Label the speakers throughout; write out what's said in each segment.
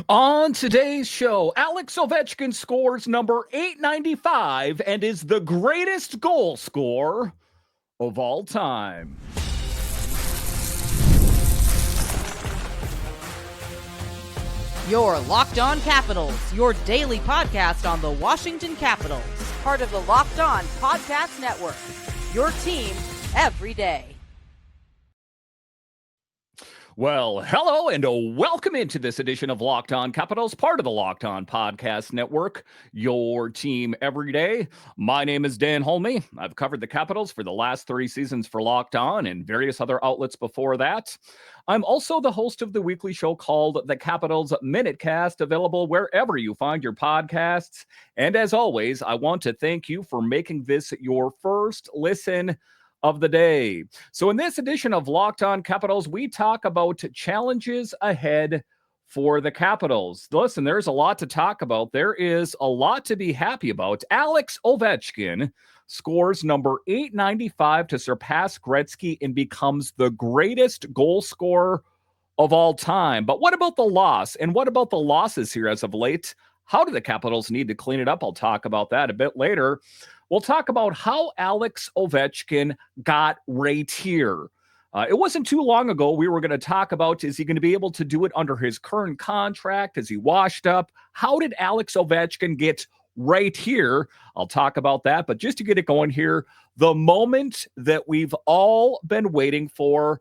Speaker 1: On today's show, Alex Ovechkin scores number 895 and is the greatest goal scorer of all time.
Speaker 2: Your Locked On Capitals, your daily podcast on the Washington Capitals. Part of the Locked On Podcast Network. Your team every day.
Speaker 1: Well, hello and welcome into this edition of Locked On Capitals, part of the Locked On Podcast Network, your team every day. My name is Dan Holme. I've covered the Capitals for the last 3 seasons for Locked On and various other outlets before that. I'm also the host of the weekly show called The Capitals Minutecast, available wherever you find your podcasts. And as always, I want to thank you for making this your first listen of the day. So in this edition of Locked On Capitals, we talk about challenges ahead for the Capitals. Listen, there's a lot to talk about. There is a lot to be happy about. Alex Ovechkin scores number 895 to surpass Gretzky and becomes the greatest goal scorer of all time. But what about the loss? And what about the losses here as of late? How do the Capitals need to clean it up? I'll talk about that a bit later. We'll talk about how Alex Ovechkin got right here. It wasn't too long ago we were going to talk about, is he going to be able to do it under his current contract? Is he washed up? How did Alex Ovechkin get right here? I'll talk about that. But just to get it going here, the moment that we've all been waiting for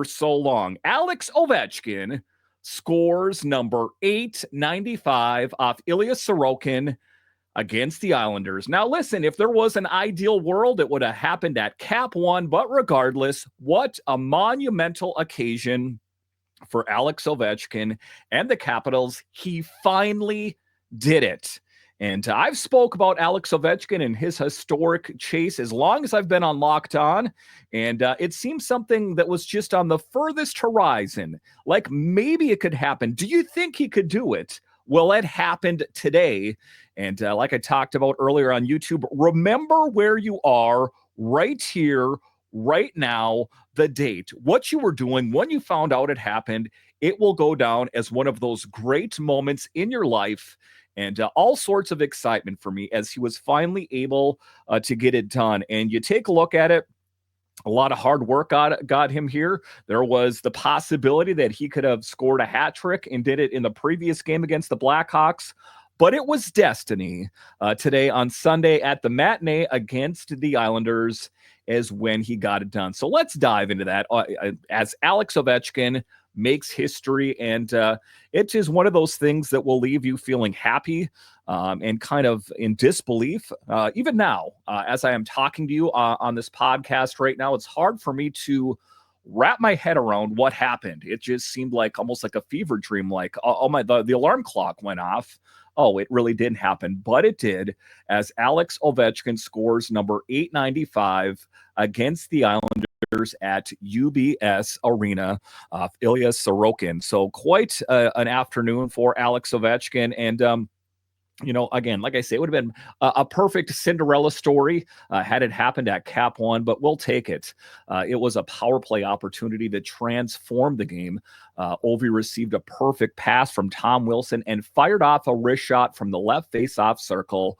Speaker 1: so long. Alex Ovechkin scores number 895 off Ilya Sorokin against the Islanders. Now, listen, if there was an ideal world, it would have happened at Cap One. But regardless, what a monumental occasion for Alex Ovechkin and the Capitals. He finally did it. And I've spoke about Alex Ovechkin and his historic chase as long as I've been on Locked On. And it seems something that was just on the furthest horizon. Like maybe it could happen. Do you think he could do it? Well, it happened today. And like I talked about earlier on YouTube, remember where you are right here, right now, the date, what you were doing when you found out it happened. It will go down as one of those great moments in your life. And all sorts of excitement for me as he was finally able to get it done. And you take a look at it. A lot of hard work got him here. There was the possibility that he could have scored a hat trick and did it in the previous game against the Blackhawks. But it was destiny today on Sunday at the matinee against the Islanders is when he got it done. So let's dive into that as Alex Ovechkin makes history. And it is one of those things that will leave you feeling happy and kind of in disbelief. Even now, as I am talking to you on this podcast right now, it's hard for me to wrap my head around what happened. It just seemed like almost like a fever dream, like, the alarm clock went off. Oh, it really didn't happen, but it did as Alex Ovechkin scores number 895 against the Islanders at UBS Arena of Ilya Sorokin. So quite an afternoon for Alex Ovechkin. And, again, like I say, it would have been a perfect Cinderella story had it happened at Cap One, but we'll take it. It was a power play opportunity that transformed the game. Ovi received a perfect pass from Tom Wilson and fired off a wrist shot from the left face-off circle.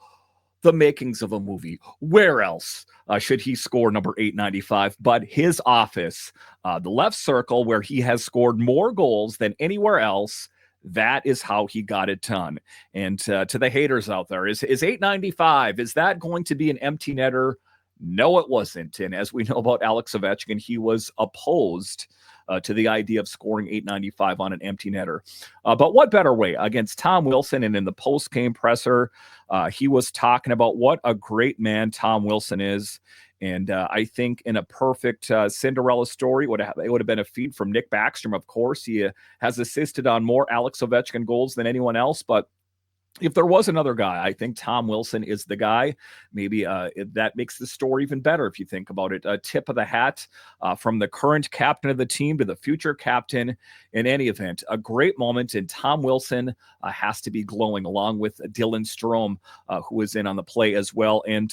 Speaker 1: The makings of a movie. Where else should he score number 895 but his office? The left circle, where he has scored more goals than anywhere else. That is how he got it done. And to the haters out there, is 895, is that going to be an empty netter? No, it wasn't. And as we know about Alex Ovechkin, he was opposed to the idea of scoring 895 on an empty netter. But what better way? Against Tom Wilson and in the post-game presser, he was talking about what a great man Tom Wilson is. And I think in a perfect Cinderella story, it would have been a feed from Nick Backstrom, of course. He has assisted on more Alex Ovechkin goals than anyone else. But if there was another guy, I think Tom Wilson is the guy. Maybe that makes the story even better if you think about it. A tip of the hat from the current captain of the team to the future captain. In any event, a great moment, and Tom Wilson has to be glowing along with Dylan Strome, who is in on the play as well. And,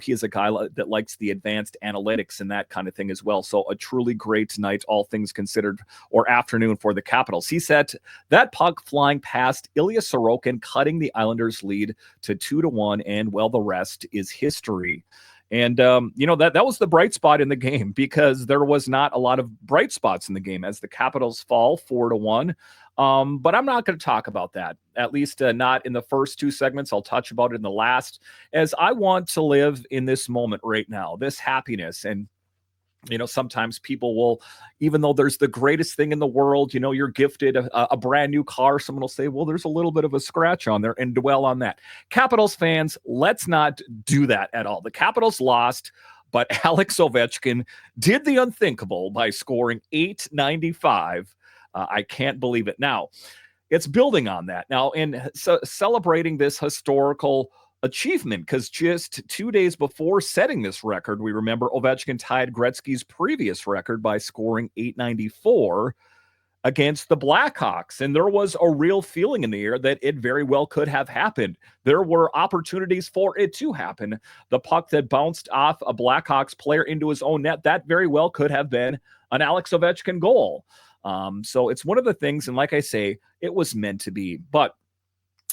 Speaker 1: he is a guy that likes the advanced analytics and that kind of thing as well. So a truly great night, all things considered, or afternoon for the Capitals. He said that puck flying past Ilya Sorokin, cutting the Islanders' lead to 2-1, and the rest is history. And, that was the bright spot in the game, because there was not a lot of bright spots in the game as the Capitals fall 4-1. But I'm not going to talk about that, at least not in the first two segments. I'll touch about it in the last, as I want to live in this moment right now, this happiness. And sometimes people will, even though there's the greatest thing in the world, you're gifted a brand new car, someone will say, well, there's a little bit of a scratch on there, and dwell on that. Capitals fans, let's not do that at all. The Capitals lost, but Alex Ovechkin did the unthinkable by scoring .895. I can't believe it. Now, it's building on that. Now, in celebrating this historical achievement, because just 2 days before setting this record, we remember Ovechkin tied Gretzky's previous record by scoring .894 against the Blackhawks. And there was a real feeling in the air that it very well could have happened. There were opportunities for it to happen. The puck that bounced off a Blackhawks player into his own net, that very well could have been an Alex Ovechkin goal. So it's one of the things, and like I say, it was meant to be. But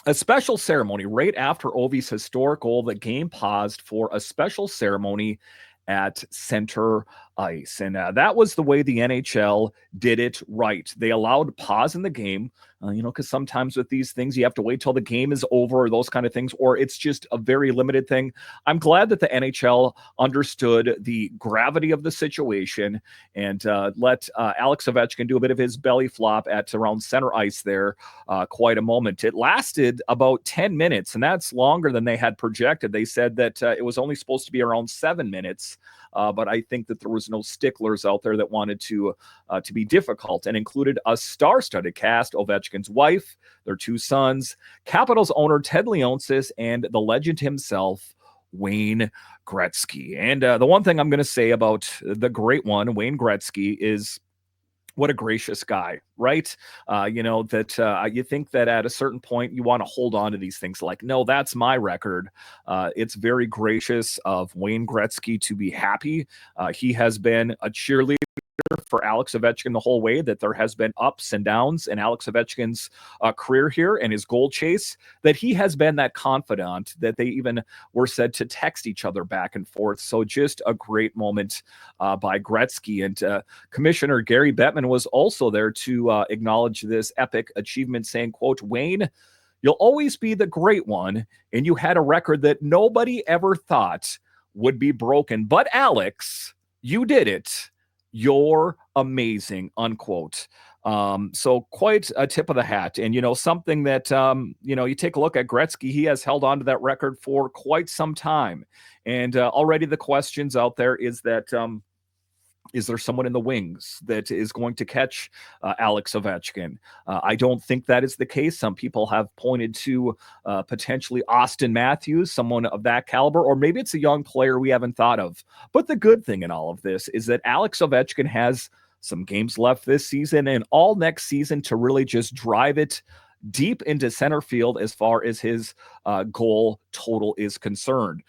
Speaker 1: a special ceremony right after Ovi's historic goal, the game paused for a special ceremony at center ice. And that was the way the NHL did it right. They allowed pause in the game, because sometimes with these things, you have to wait till the game is over, or those kind of things, or it's just a very limited thing. I'm glad that the NHL understood the gravity of the situation and let Alex Ovechkin do a bit of his belly flop at around center ice there. Quite a moment. It lasted about 10 minutes, and that's longer than they had projected. They said that it was only supposed to be around 7 minutes. But I think that there was no sticklers out there that wanted to be difficult, and included a star-studded cast: Ovechkin's wife, their two sons, Capitals owner Ted Leonsis, and the legend himself, Wayne Gretzky. And the one thing I'm going to say about the great one, Wayne Gretzky, is what a gracious guy, right? You think that at a certain point you want to hold on to these things like, no, that's my record. It's very gracious of Wayne Gretzky to be happy. He has been a cheerleader for Alex Ovechkin the whole way, that there has been ups and downs in Alex Ovechkin's career here and his goal chase, that he has been that confidant that they even were said to text each other back and forth. So just a great moment by Gretzky. And Commissioner Gary Bettman was also there to acknowledge this epic achievement, saying, quote, "Wayne, you'll always be the great one, and you had a record that nobody ever thought would be broken. But Alex, you did it. You're amazing," unquote. So quite a tip of the hat. And, something that, you take a look at Gretzky, he has held on to that record for quite some time. And already the questions out there is that, is there someone in the wings that is going to catch Alex Ovechkin? I don't think that is the case. Some people have pointed to potentially Austin Matthews, someone of that caliber, or maybe it's a young player we haven't thought of. But the good thing in all of this is that Alex Ovechkin has some games left this season and all next season to really just drive it deep into center field as far as his goal total is concerned.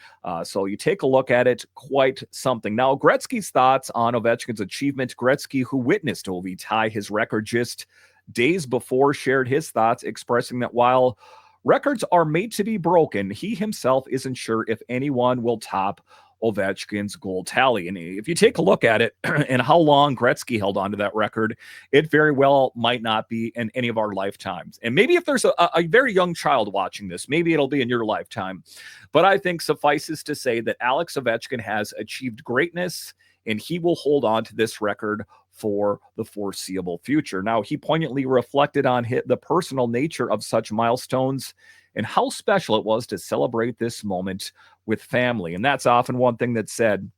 Speaker 1: So you take a look at it, quite something. Now, Gretzky's thoughts on Ovechkin's achievement. Gretzky, who witnessed Ovi tie his record just days before, shared his thoughts, expressing that while records are made to be broken, he himself isn't sure if anyone will top Ovechkin's goal tally. And if you take a look at it and how long Gretzky held on to that record, it very well might not be in any of our lifetimes. And maybe if there's a very young child watching this, maybe it'll be in your lifetime. But I think suffices to say that Alex Ovechkin has achieved greatness, and he will hold on to this record for the foreseeable future. Now, he poignantly reflected on the personal nature of such milestones and how special it was to celebrate this moment with family. And that's often one thing that's said,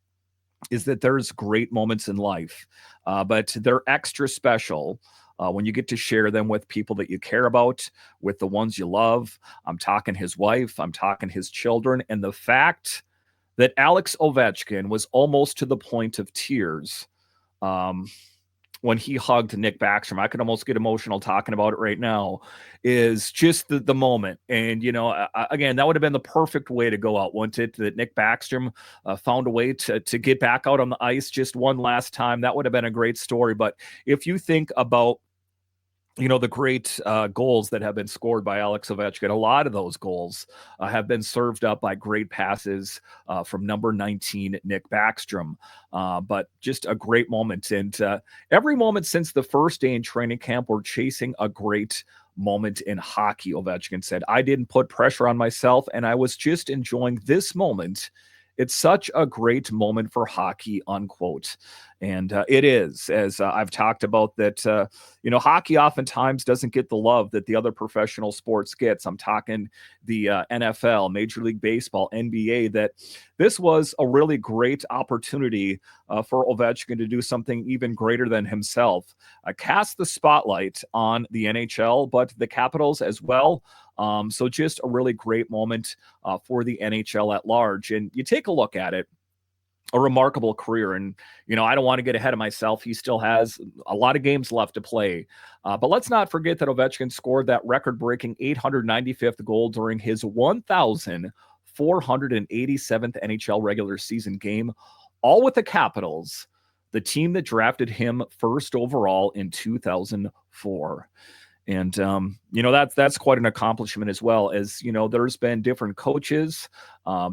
Speaker 1: is that there's great moments in life, but they're extra special when you get to share them with people that you care about, with the ones you love. I'm talking his wife, I'm talking his children, and the fact that Alex Ovechkin was almost to the point of tears um, when he hugged Nick Backstrom. I could almost get emotional talking about it right now. Is just the moment, and again, that would have been the perfect way to go out, wouldn't it? That Nick Backstrom found a way to get back out on the ice just one last time. That would have been a great story. But if you think about the great goals that have been scored by Alex Ovechkin, a lot of those goals have been served up by great passes from number 19, Nick Backstrom. But just a great moment. And every moment since the first day in training camp, we're chasing a great moment in hockey, Ovechkin said. I didn't put pressure on myself, and I was just enjoying this moment. It's such a great moment for hockey, unquote. And it is, as I've talked about, that, hockey oftentimes doesn't get the love that the other professional sports gets. I'm talking the NFL, Major League Baseball, NBA, that this was a really great opportunity for Ovechkin to do something even greater than himself. Cast the spotlight on the NHL, but the Capitals as well. So just a really great moment for the NHL at large. And you take a look at it, a remarkable career. And, I don't want to get ahead of myself. He still has a lot of games left to play. But let's not forget that Ovechkin scored that record-breaking 895th goal during his 1,487th NHL regular season game, all with the Capitals, the team that drafted him first overall in 2004. And, that's quite an accomplishment as well. As, there's been different coaches.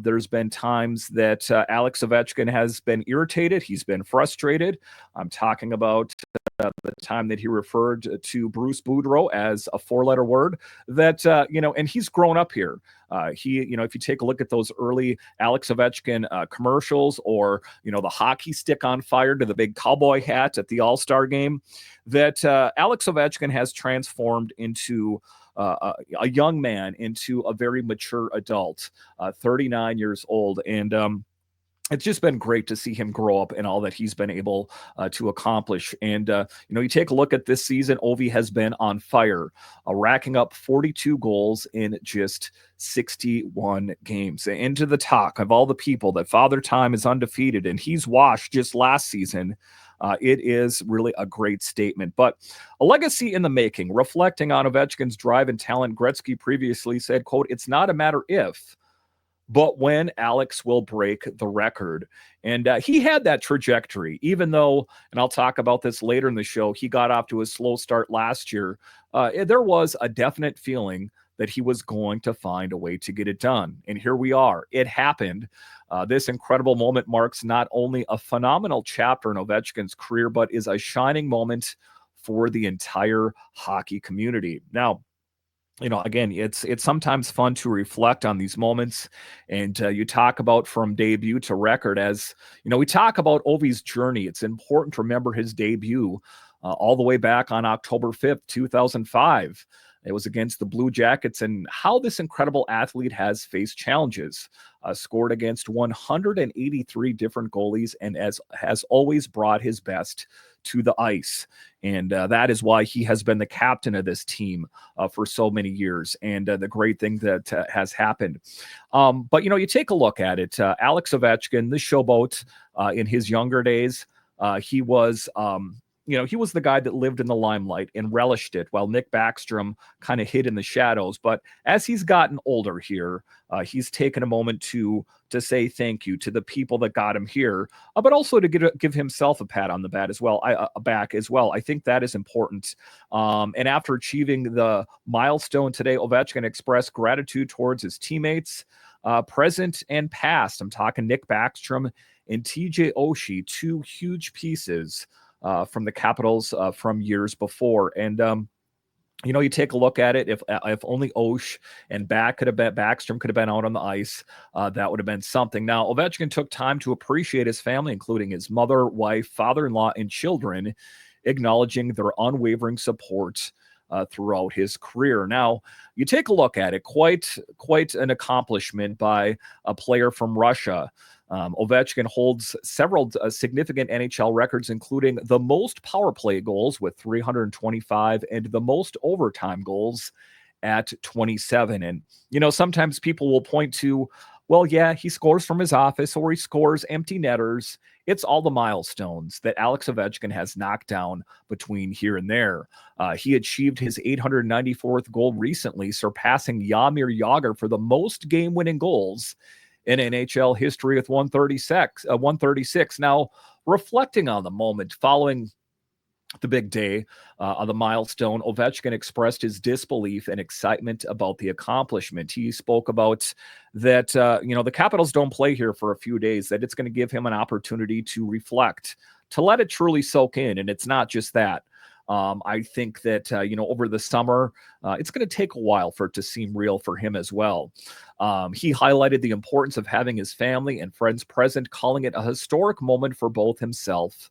Speaker 1: There's been times that Alex Ovechkin has been irritated. He's been frustrated. I'm talking about the time that he referred to Bruce Boudreau as a four-letter word that, and he's grown up here. If you take a look at those early Alex Ovechkin commercials, or, the hockey stick on fire to the big cowboy hat at the All-Star game, that Alex Ovechkin has transformed into a young man, into a very mature adult, 39 years old. And it's just been great to see him grow up and all that he's been able to accomplish. And, you take a look at this season, Ovi has been on fire, racking up 42 goals in just 61 games. Into the talk of all the people that Father Time is undefeated and he's washed just last season. It is really a great statement, but a legacy in the making. Reflecting on Ovechkin's drive and talent, Gretzky previously said, quote, "It's not a matter if, but when Alex will break the record." And he had that trajectory, even though, and I'll talk about this later in the show, he got off to a slow start last year. There was a definite feeling that he was going to find a way to get it done. And here we are. It happened. This incredible moment marks not only a phenomenal chapter in Ovechkin's career, but is a shining moment for the entire hockey community. Now, again, it's sometimes fun to reflect on these moments, and you talk about from debut to record. As we talk about Ovi's journey, it's important to remember his debut all the way back on October 5th, 2005. It was against the Blue Jackets, and how this incredible athlete has faced challenges, scored against 183 different goalies, and has always brought his best to the ice. And that is why he has been the captain of this team for so many years, and the great thing that has happened. But, you take a look at it. Alex Ovechkin, the showboat in his younger days, he was he was the guy that lived in the limelight and relished it, while Nick Backstrom kind of hid in the shadows. But as he's gotten older here, he's taken a moment to say thank you to the people that got him here, but also to give himself a pat on the back as well. I think that is important. And after achieving the milestone today, Ovechkin expressed gratitude towards his teammates, present and past. I'm talking Nick Backstrom and TJ Oshie, two huge pieces from the Capitals from years before. And you take a look at it. If only Osh and Backstrom could have been out on the ice, that would have been something. Now, Ovechkin took time to appreciate his family, including his mother, wife, father-in-law, and children, acknowledging their unwavering support throughout his career. Now, you take a look at it, quite an accomplishment by a player from Russia. Ovechkin holds several significant NHL records, including the most power play goals with 325 and the most overtime goals at 27. And, sometimes people will point to, well, yeah, he scores from his office or he scores empty netters. It's all the milestones that Alex Ovechkin has knocked down between here and there. He achieved his 894th goal recently, surpassing Jaromir Jagr for the most game-winning goals in NHL history with 136. Now, reflecting on the moment following the big day on the milestone, Ovechkin expressed his disbelief and excitement about the accomplishment. He spoke about that, the Capitals don't play here for a few days, that it's going to give him an opportunity to reflect, to let it truly soak in. And it's not just that. I think that, over the summer, it's going to take a while for it to seem real for him as well. He highlighted the importance of having his family and friends present, calling it a historic moment for both himself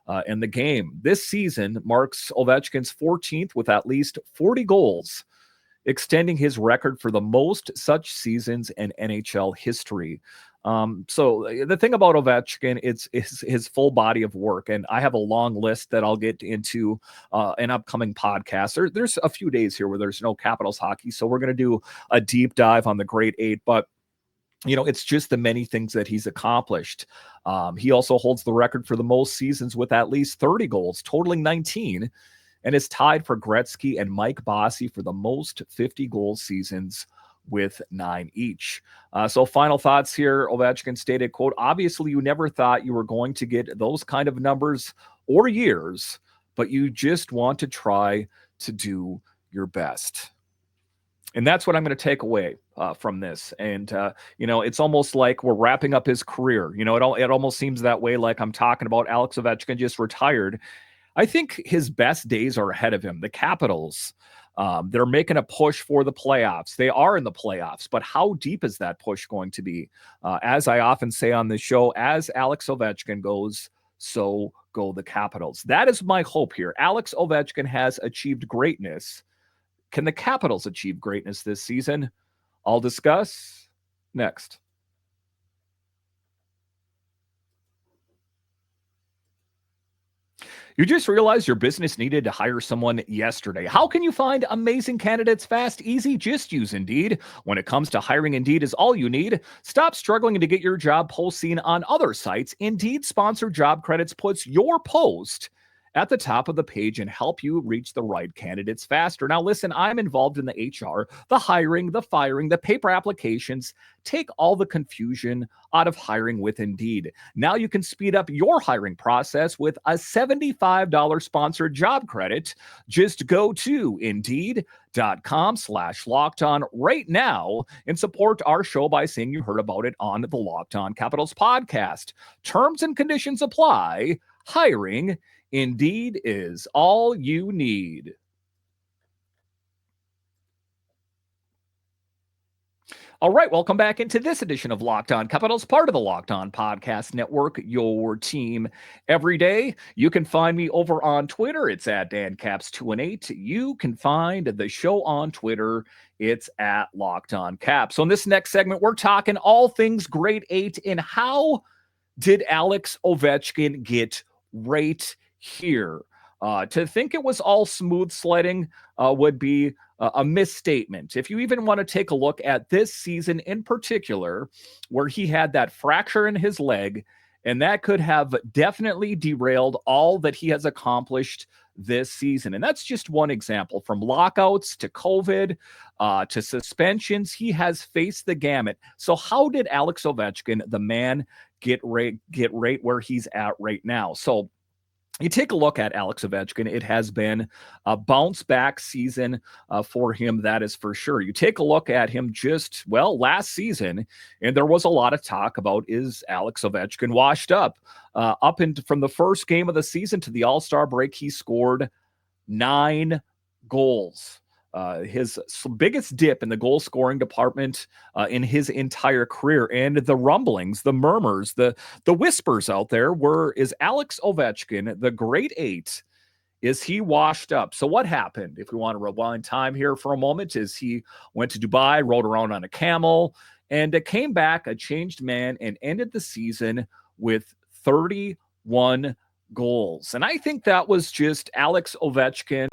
Speaker 1: and the game. This season marks Ovechkin's 14th with at least 40 goals, extending his record for the most such seasons in NHL history. So the thing about Ovechkin, it's his full body of work. And I have a long list that I'll get into an upcoming podcast. There's a few days here where there's no Capitals hockey. So we're going to do a deep dive on the Great Eight. But it's just the many things that he's accomplished. He also holds the record for the most seasons with at least 30 goals, totaling 19, and is tied for Gretzky and Mike Bossy for the most 50-goal seasons with 9 each. So final thoughts here. Ovechkin stated, quote, "Obviously, you never thought you were going to get those kind of numbers or years, but you just want to try to do your best." And that's what I'm going to take away from this. And, it's almost like we're wrapping up his career. It almost seems that way, like I'm talking about Alex Ovechkin just retired. I think his best days are ahead of him. The Capitals, they're making a push for the playoffs. They are in the playoffs, but how deep is that push going to be? As I often say on this show, as Alex Ovechkin goes, so go the Capitals. That is my hope here. Alex Ovechkin has achieved greatness. Can the Capitals achieve greatness this season? I'll discuss next. You just realized your business needed to hire someone yesterday. How can you find amazing candidates fast, easy? Just use Indeed. When it comes to hiring, Indeed is all you need. Stop struggling to get your job post seen on other sites. Indeed sponsored job credits puts your post at the top of the page and help you reach the right candidates faster. Now, listen, I'm involved in the HR, the hiring, the firing, the paper applications. Take all the confusion out of hiring with Indeed. Now you can speed up your hiring process with a $75 sponsored job credit. Just go to Indeed.com/lockedon right now and support our show by saying you heard about it on the Locked On Capitals podcast. Terms and conditions apply. Hiring Indeed is all you need. All right, welcome back into this edition of Locked On Capitals, part of the Locked On Podcast Network, your team every day. You can find me over on Twitter. It's at DanCaps218. You can find the show on Twitter. It's at Locked On Caps. So in this next segment, we're talking all things Great Eight and how did Alex Ovechkin get right here. To think it was all smooth sledding would be a misstatement. If you even want to take a look at this season in particular, where he had that fracture in his leg, and that could have definitely derailed all that he has accomplished this season. And that's just one example. From lockouts to COVID to suspensions, he has faced the gamut. So how did Alex Ovechkin, the man, get right where he's at right now? So you take a look at Alex Ovechkin, it has been a bounce back season for him, that is for sure. You take a look at him last season, and there was a lot of talk about, is Alex Ovechkin washed up? From the first game of the season to the All-Star break, he scored 9 goals. His biggest dip in the goal scoring department in his entire career. And the rumblings, the murmurs, the whispers out there is Alex Ovechkin, the Great Eight, is he washed up? So what happened, if we want to rewind time here for a moment, is he went to Dubai, rode around on a camel, and came back a changed man and ended the season with 31 goals. And I think that was just Alex Ovechkin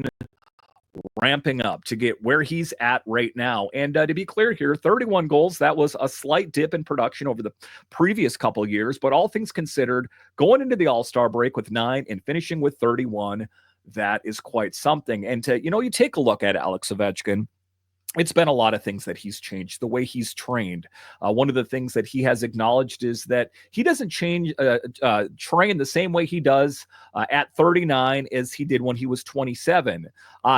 Speaker 1: ramping up to get where he's at right now. And to be clear here, 31 goals, that was a slight dip in production over the previous couple years. But all things considered, going into the All-Star break with 9 and finishing with 31, that is quite something. And you take a look at Alex Ovechkin. It's been a lot of things that he's changed, the way he's trained. One of the things that he has acknowledged is that he doesn't train the same way he does at 39 as he did when he was 27.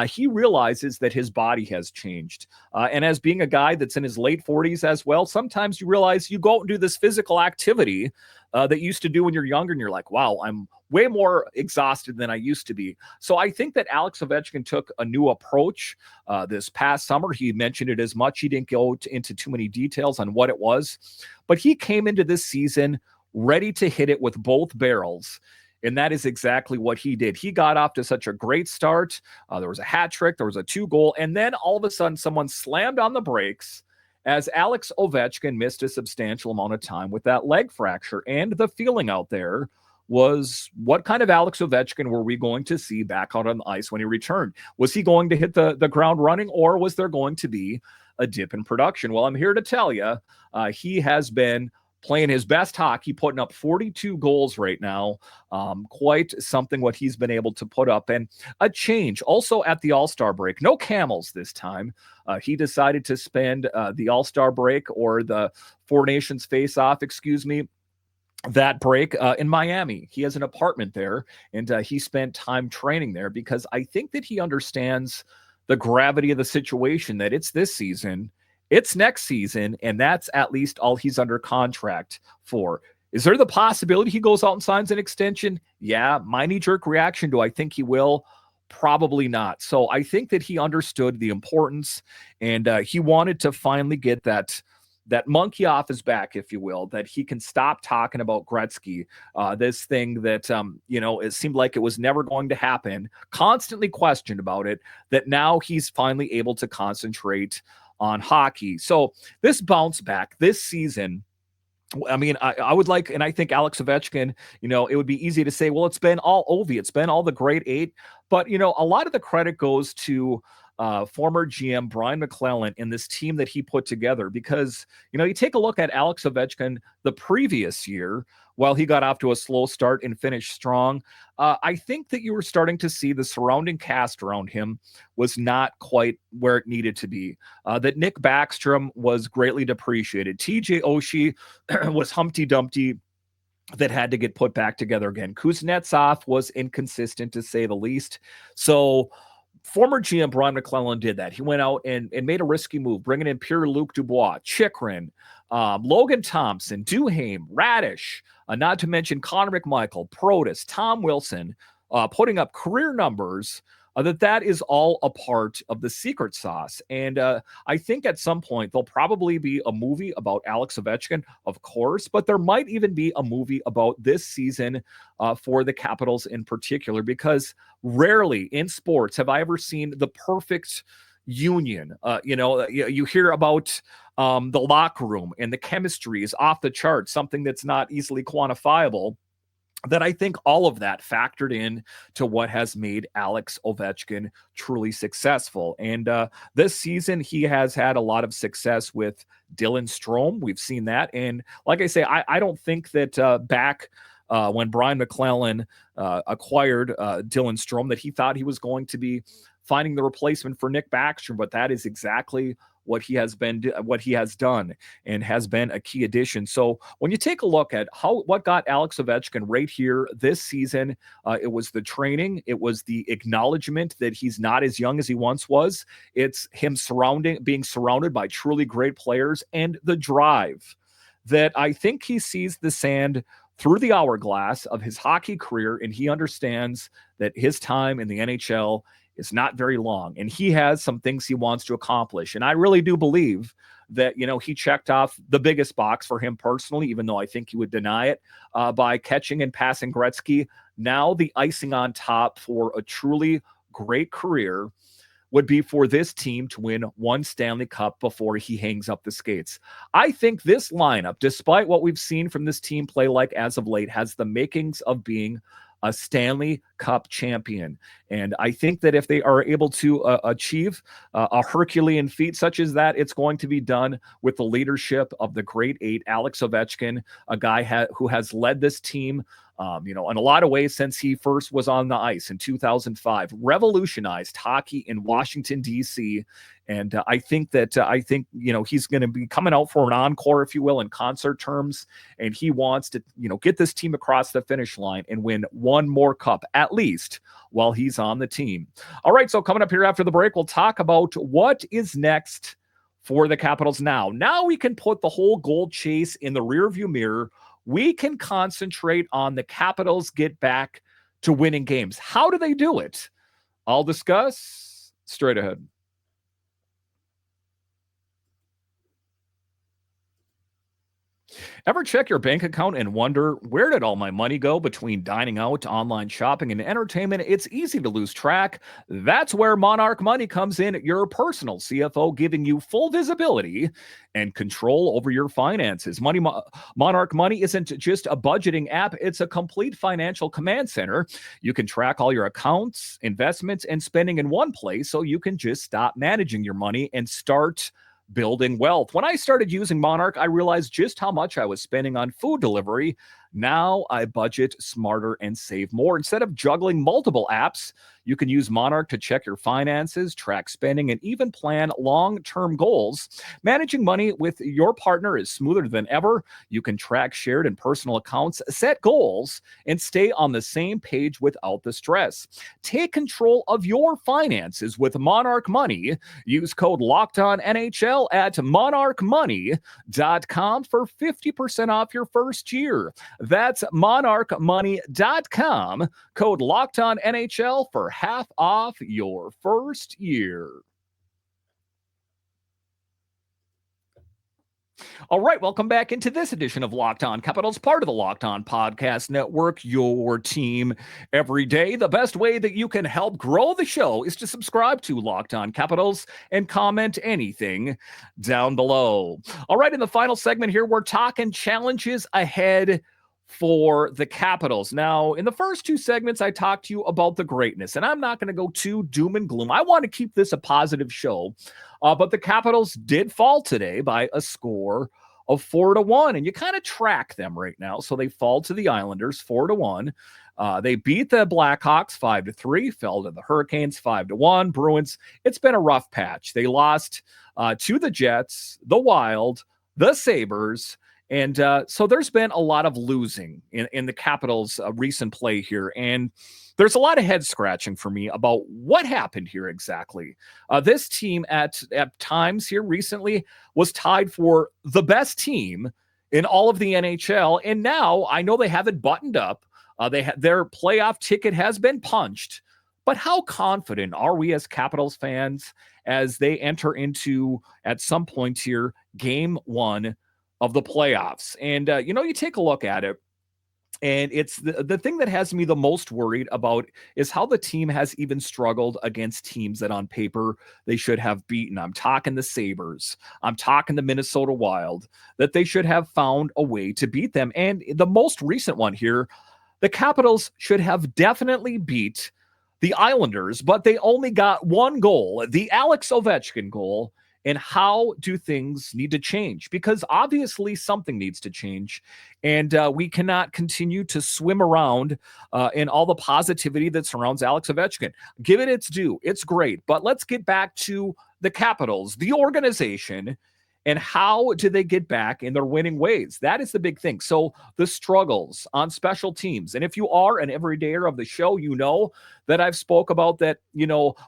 Speaker 1: He realizes that his body has changed. And as being a guy that's in his late 40s as well, sometimes you realize you go out and do this physical activity that you used to do when you're younger, and you're like, wow, I'm way more exhausted than I used to be. So I think that Alex Ovechkin took a new approach this past summer. He mentioned it as much. He didn't go into too many details on what it was, but he came into this season ready to hit it with both barrels. And that is exactly what he did. He got off to such a great start. There was a hat trick, there was a 2-goal, and then all of a sudden someone slammed on the brakes as Alex Ovechkin missed a substantial amount of time with that leg fracture. And the feeling out there was, what kind of Alex Ovechkin were we going to see back out on the ice when he returned? Was he going to hit the ground running, or was there going to be a dip in production? Well, I'm here to tell you, he has been playing his best hockey, putting up 42 goals right now. Quite something what he's been able to put up. And a change also at the All-Star break. No Camels this time. He decided to spend the All-Star break, or the Four Nations face-off, that break in Miami. He has an apartment there, and he spent time training there because I think that he understands the gravity of the situation, that it's this season, it's next season, and that's at least all he's under contract for. Is there the possibility he goes out and signs an extension? Yeah. My knee-jerk reaction, do I think he will? Probably not. So I think that he understood the importance, and he wanted to finally get that monkey off his back, if you will, that he can stop talking about Gretzky, this thing that, it seemed like it was never going to happen, constantly questioned about it, that now he's finally able to concentrate on hockey. So this bounce back this season, I mean, I would like, and I think Alex Ovechkin, it would be easy to say, well, it's been all Ovi, it's been all the great 8, but, a lot of the credit goes to former GM Brian McClellan and this team that he put together, because, you take a look at Alex Ovechkin the previous year, while he got off to a slow start and finished strong. I think that you were starting to see the surrounding cast around him was not quite where it needed to be. That Nick Backstrom was greatly depreciated. TJ Oshie was Humpty Dumpty that had to get put back together again. Kuznetsov was inconsistent, to say the least. So former GM Brian McClellan did that. He went out and made a risky move, bringing in Pierre-Luc Dubois, Chychrun, Logan Thompson, Duhaime, Radish, not to mention Connor McMichael, Protas, Tom Wilson, putting up career numbers. That is all a part of the secret sauce. And I think at some point there'll probably be a movie about Alex Ovechkin, of course, but there might even be a movie about this season for the Capitals in particular, because rarely in sports have I ever seen the perfect union. You hear about the locker room, and the chemistry is off the charts, something that's not easily quantifiable. That I think all of that factored in to what has made Alex Ovechkin truly successful. And this season, he has had a lot of success with Dylan Strome. We've seen that. And like I say, I don't think that back when Brian McClellan acquired Dylan Strome, that he thought he was going to be finding the replacement for Nick Backstrom, but that is exactly what he has done, and has been a key addition. So when you take a look at what got Alex Ovechkin right here this season, it was the training, it was the acknowledgement that he's not as young as he once was. It's him being surrounded by truly great players, and the drive that I think he sees the sand through the hourglass of his hockey career, and he understands that his time in the NHL is not very long, and he has some things he wants to accomplish. And I really do believe that, he checked off the biggest box for him personally, even though I think he would deny it, by catching and passing Gretzky. Now the icing on top for a truly great career would be for this team to win one Stanley Cup before he hangs up the skates. I think this lineup, despite what we've seen from this team play like as of late, has the makings of being a Stanley Cup champion. And I think that if they are able to achieve a Herculean feat such as that, it's going to be done with the leadership of the great eight, Alex Ovechkin, a guy who has led this team in a lot of ways since he first was on the ice in 2005, revolutionized hockey in Washington, D.C. And I think he's going to be coming out for an encore, if you will, in concert terms. And he wants to, get this team across the finish line and win one more cup, at least, while he's on the team. All right, so coming up here after the break, we'll talk about what is next for the Capitals now. Now we can put the whole gold chase in the rearview mirror. We can concentrate on the Capitals get back to winning games. How do they do it? I'll discuss straight ahead. Ever check your bank account and wonder, where did all my money go between dining out, online shopping, and entertainment? It's easy to lose track. That's where Monarch Money comes in, your personal CFO, giving you full visibility and control over your finances. Monarch Money isn't just a budgeting app, it's a complete financial command center. You can track all your accounts, investments, and spending in one place, so you can just stop managing your money and start building wealth. When I started using Monarch, I realized just how much I was spending on food delivery. Now I budget smarter and save more. Instead of juggling multiple apps, you can use Monarch to check your finances, track spending, and even plan long-term goals. Managing money with your partner is smoother than ever. You can track shared and personal accounts, set goals, and stay on the same page without the stress. Take control of your finances with Monarch Money. Use code LOCKEDONNHL at monarchmoney.com for 50% off your first year. That's monarchmoney.com. Code LOCKEDONNHL for half off your first year. All right, welcome back into this edition of Locked On Capitals, part of the Locked On Podcast Network, your team every day. The best way that you can help grow the show is to subscribe to Locked On Capitals and comment anything down below. All right, in the final segment here, we're talking challenges ahead for the Capitals. Now, in the first two segments, I talked to you about the greatness, and I'm not going to go too doom and gloom. I want to keep this a positive show, but the Capitals did fall today by a score of 4-1, and you kind of track them right now. So they fall to the Islanders 4-1. They beat the Blackhawks 5-3, fell to the Hurricanes 5-1. Bruins, it's been a rough patch. They lost to the Jets, the Wild, the Sabres. And so there's been a lot of losing in the Capitals' recent play here. And there's a lot of head scratching for me about what happened here exactly. This team at times here recently was tied for the best team in all of the NHL. And now I know they have it buttoned up. Their playoff ticket has been punched. But how confident are we as Capitals fans as they enter into, at some point here, game one of the playoffs? And, you take a look at it, and it's the thing that has me the most worried about is how the team has even struggled against teams that on paper they should have beaten. I'm talking the Sabres. I'm talking the Minnesota Wild, that they should have found a way to beat them. And the most recent one here, the Capitals should have definitely beat the Islanders, but they only got one goal, the Alex Ovechkin goal. And how do things need to change? Because obviously something needs to change. And we cannot continue to swim around in all the positivity that surrounds Alex Ovechkin. Give it its due. It's great. But let's get back to the Capitals, the organization, and how do they get back in their winning ways? That is the big thing. So the struggles on special teams. And if you are an everydayer of the show, you know that I've spoke about that,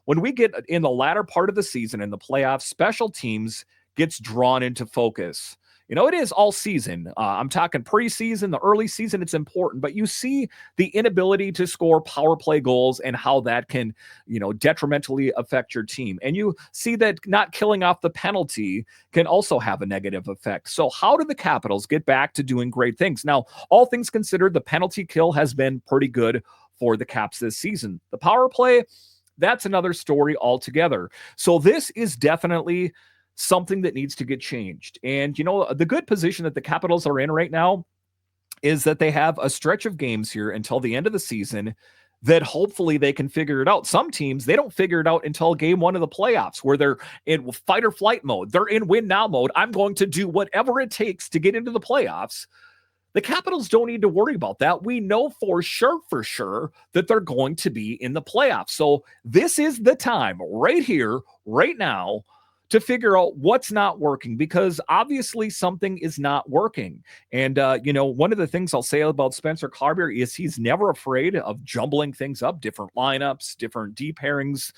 Speaker 1: when we get in the latter part of the season in the playoffs, special teams gets drawn into focus. It is all season. I'm talking preseason, the early season, it's important. But you see the inability to score power play goals and how that can, detrimentally affect your team. And you see that not killing off the penalty can also have a negative effect. So how do the Capitals get back to doing great things? Now, all things considered, the penalty kill has been pretty good for the Caps this season. The power play, that's another story altogether. So this is definitely something that needs to get changed. And, the good position that the Capitals are in right now is that they have a stretch of games here until the end of the season that hopefully they can figure it out. Some teams, they don't figure it out until game one of the playoffs, where they're in fight or flight mode. They're in win now mode. I'm going to do whatever it takes to get into the playoffs. The Capitals don't need to worry about that. We know for sure that they're going to be in the playoffs. So this is the time right here, right now, to figure out what's not working, because obviously something is not working. And, one of the things I'll say about Spencer Carberry is he's never afraid of jumbling things up, different lineups, different D pairings,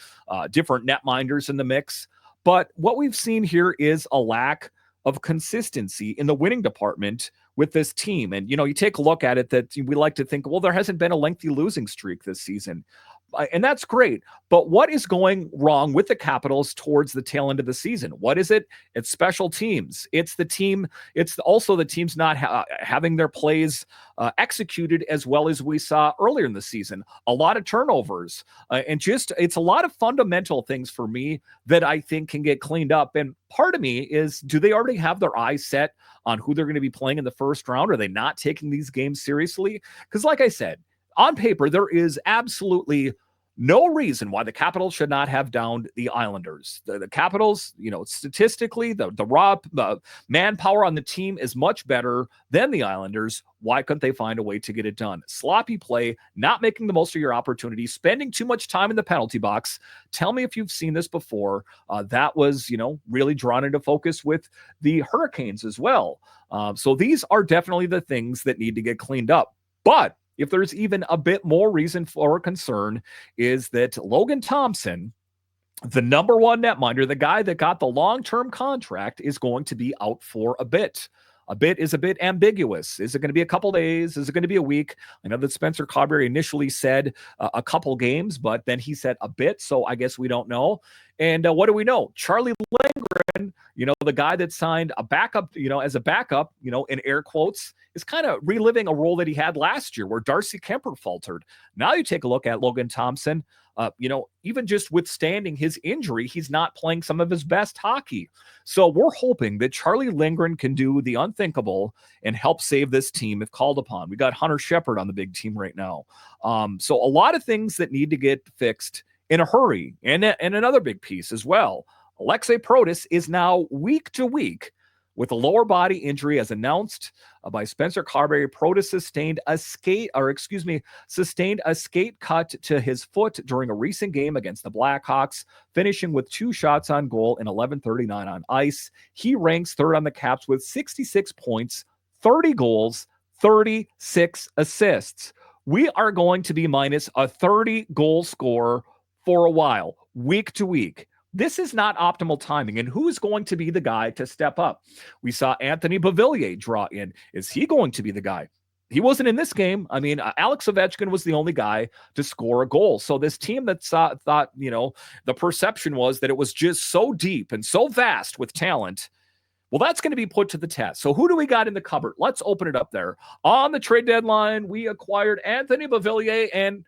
Speaker 1: different netminders in the mix. But what we've seen here is a lack of consistency in the winning department with this team. And, you take a look at it, that we like to think, well, there hasn't been a lengthy losing streak this season. And that's great. But what is going wrong with the Capitals towards the tail end of the season? What is it? It's special teams. It's the team. It's also the teams not having their plays executed as well as we saw earlier in the season. A lot of turnovers. And it's a lot of fundamental things for me that I think can get cleaned up. And part of me is, do they already have their eyes set on who they're going to be playing in the first round? Are they not taking these games seriously? Because like I said, on paper, there is absolutely no reason why the Capitals should not have downed the Islanders. The Capitals, statistically, the raw manpower on the team is much better than the Islanders. Why couldn't they find a way to get it done? Sloppy play, not making the most of your opportunities, spending too much time in the penalty box. Tell me if you've seen this before. That was, really drawn into focus with the Hurricanes as well. So these are definitely the things that need to get cleaned up. But if there's even a bit more reason for concern, is that Logan Thompson, the number one netminder, the guy that got the long-term contract, is going to be out for a bit. A bit is a bit ambiguous. Is it going to be a couple days? Is it going to be a week? I know that Spencer Carberry initially said a couple games, but then he said a bit, so I guess we don't know. And what do we know? Charlie Lindgren, the guy that signed a backup, as a backup, in air quotes, is kind of reliving a role that he had last year where Darcy Kemper faltered. Now you take a look at Logan Thompson, even just withstanding his injury, he's not playing some of his best hockey. So we're hoping that Charlie Lindgren can do the unthinkable and help save this team if called upon. We got Hunter Shepard on the big team right now. So a lot of things that need to get fixed in a hurry. And another big piece as well. Aliaksei Protas is now week to week with a lower body injury, as announced by Spencer Carberry. Protas sustained a skate cut to his foot during a recent game against the Blackhawks, finishing with 2 shots on goal in 11:39 on ice. He ranks third on the Caps with 66 points, 30 goals, 36 assists. We are going to be minus a 30-goal scorer for a while, week to week. This is not optimal timing. And who's going to be the guy to step up? We saw Anthony Beauvillier draw in. Is he going to be the guy? He wasn't in this game. I mean, Alex Ovechkin was the only guy to score a goal. So this team that thought, the perception was that it was just so deep and so vast with talent. Well, that's going to be put to the test. So who do we got in the cupboard? Let's open it up there. On the trade deadline, we acquired Anthony Beauvillier, and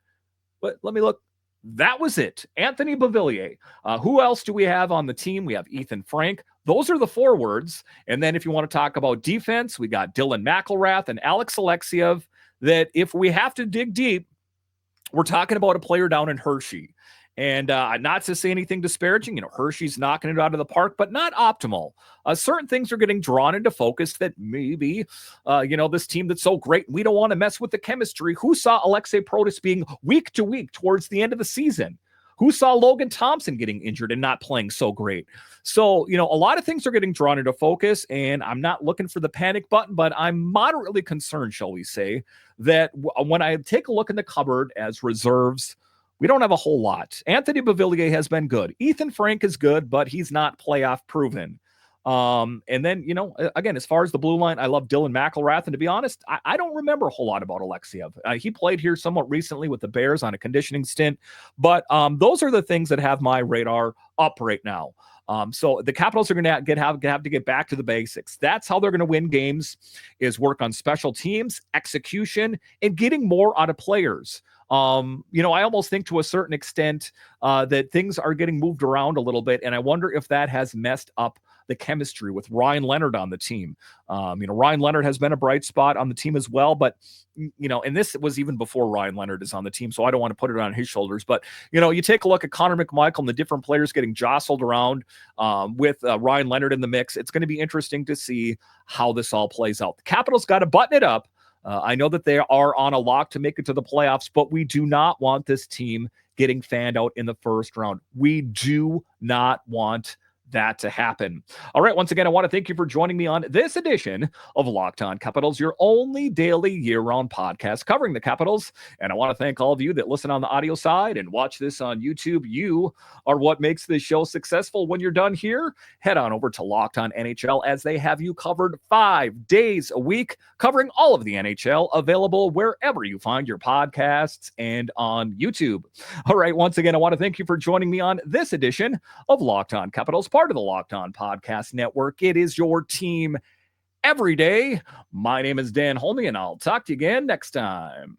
Speaker 1: let me look. That was it. Anthony Beauvillier. Who else do we have on the team? We have Ethan Frank. Those are the forwards. And then if you want to talk about defense, we got Dylan McElrath and Alex Alexiev. That if we have to dig deep, we're talking about a player down in Hershey. And not to say anything disparaging, Hershey's knocking it out of the park, but not optimal. Certain things are getting drawn into focus that maybe, this team that's so great, we don't want to mess with the chemistry. Who saw Aliaksei Protas being week to week towards the end of the season? Who saw Logan Thompson getting injured and not playing so great? So, a lot of things are getting drawn into focus, and I'm not looking for the panic button, but I'm moderately concerned, shall we say, that when I take a look in the cupboard as reserves, we don't have a whole lot. Anthony Beauvillier has been good. Ethan Frank is good, but he's not playoff proven. And then, again, as far as the blue line, I love Dylan McElrath. And to be honest, I don't remember a whole lot about Alexiev. He played here somewhat recently with the Bears on a conditioning stint. But those are the things that have my radar up right now. So the Capitals are going to have to get back to the basics. That's how they're going to win games, is work on special teams, execution, and getting more out of players. I almost think to a certain extent that things are getting moved around a little bit, and I wonder if that has messed up the chemistry with Ryan Leonard on the team. Ryan Leonard has been a bright spot on the team as well, but and this was even before Ryan Leonard is on the team, so I don't want to put it on his shoulders. But you take a look at Connor McMichael and the different players getting jostled around with Ryan Leonard in the mix. It's going to be interesting to see how this all plays out. The Capitals got to button it up. I know that they are on a lock to make it to the playoffs, but we do not want this team getting fanned out in the first round. We do not want that to happen. All right, once again, I want to thank you for joining me on this edition of Locked On Capitals, your only daily year-round podcast covering the Capitals. And I want to thank all of you that listen on the audio side and watch this on YouTube. You are what makes this show successful. When you're done here, head on over to Locked On NHL, as they have you covered 5 days a week, covering all of the NHL, available wherever you find your podcasts and on YouTube. All right, once again, I want to thank you for joining me on this edition of Locked On Capitals, part of the Locked On Podcast Network. It is your team every day. My name is Dan Holme, and I'll talk to you again next time.